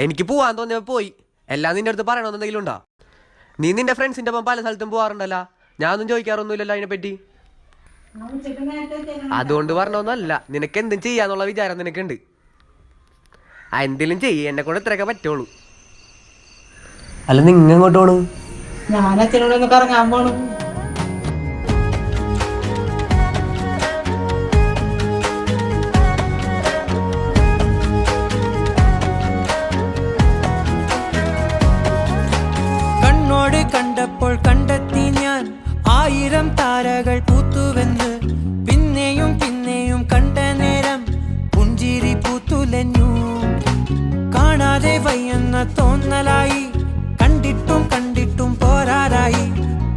എനിക്ക് പോവാൻ തോന്നിയപ്പോ പോയി. എല്ലാം നിന്റെ അടുത്ത് പറയണമെന്നെന്തെങ്കിലും ഉണ്ടോ? നീ നിന്റെ ഫ്രണ്ട്സിന്റെ ഒപ്പം പല സ്ഥലത്തും പോവാറുണ്ടല്ലോ, ഞാനൊന്നും ചോദിക്കാറൊന്നുമില്ലല്ലോ അതിനെപ്പറ്റി. അതുകൊണ്ട് പറഞ്ഞൊന്നുമല്ല, നിനക്ക് എന്തും ചെയ്യാന്നുള്ള വിചാരം നിനക്കുണ്ട്. എന്തെങ്കിലും ചെയ്യ്, എന്നെ കൊണ്ട് ഇത്രയൊക്കെ പറ്റുള്ളൂ. അല്ല നിങ്ങ എങ്ങോട്ട് പോണു? ഞാൻ അച്ഛനോടൊന്ന് കറങ്ങാൻ പോണു. കണ്ണോട് കണ്ടപ്പോൾ കണ്ടെത്തി ഞാൻ 1000 താരകൾ പൂത്തുവെന്ന്. പിന്നെയും പിന്നെയും കണ്ട നേരം പുഞ്ചിരി പൂത്തുലഞ്ഞു. കാണാതെ വയ്യെന്ന തോന്നലായി, കണ്ടിട്ടും കണ്ടിട്ടും പോരാറായി.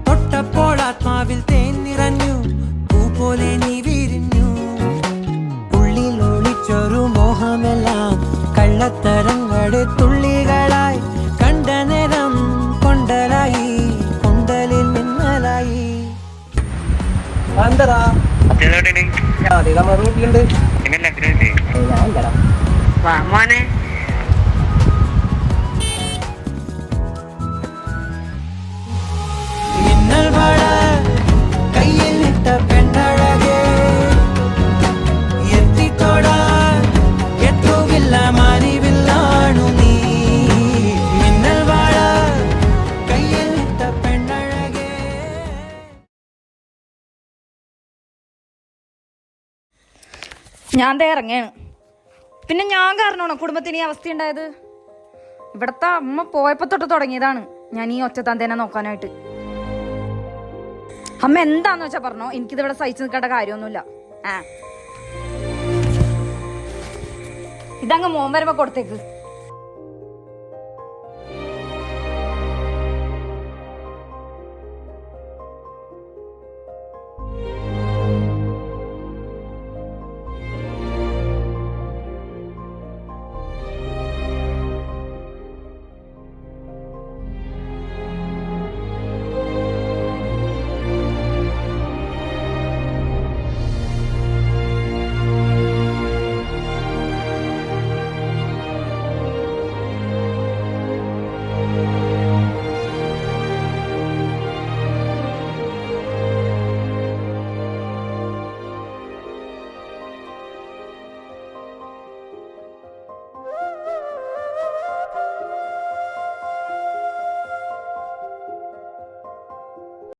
തൊട്ടപ്പോൾ ആത്മാവിൽ തേൻ നിറഞ്ഞു, പൂ പോലെ നീ വിരിഞ്ഞു. ഉള്ളിൽ ഒളിച്ചൊരു മോഹമെല്ലാം കള്ളത്തരങ്ങളുടെ തുള്ളികളായി. കണ്ട നേരം കൊണ്ടലായി, കൊണ്ടലിൽ മിന്നലായി. എന്താ റൂട്ടിലുണ്ട്. മിന്നൽ വള കയ്യിൽ ഇട്ട പെണ്ണഴകേ, എത്തിത്തോടാൻ എത്തുകില്ല മാറിവില്ലാണു നീ. മിന്നൽ വള കയ്യിൽ ഇട്ട പെണ്ണഴകേ. ഞാൻ ദേ ഇറങ്ങാണ്. പിന്നെ ഞാൻ കാരണമാണോ കുടുംബത്തിന് ഈ അവസ്ഥ ഉണ്ടായത്? ഇവിടത്തെ അമ്മ പോയപ്പോ തൊട്ട് തുടങ്ങിയതാണ് ഞാൻ ഈ ഒറ്റത്തന്തേനെ നോക്കാനായിട്ട്. അമ്മ എന്താന്ന് വെച്ചാ പറഞ്ഞോ, എനിക്കിതിവിടെ സഹിച്ചു നിൽക്കേണ്ട കാര്യമൊന്നുമില്ല. ഇതങ്ങ് മോൻ വരുമ്പോ കൊടുത്തേക്ക്.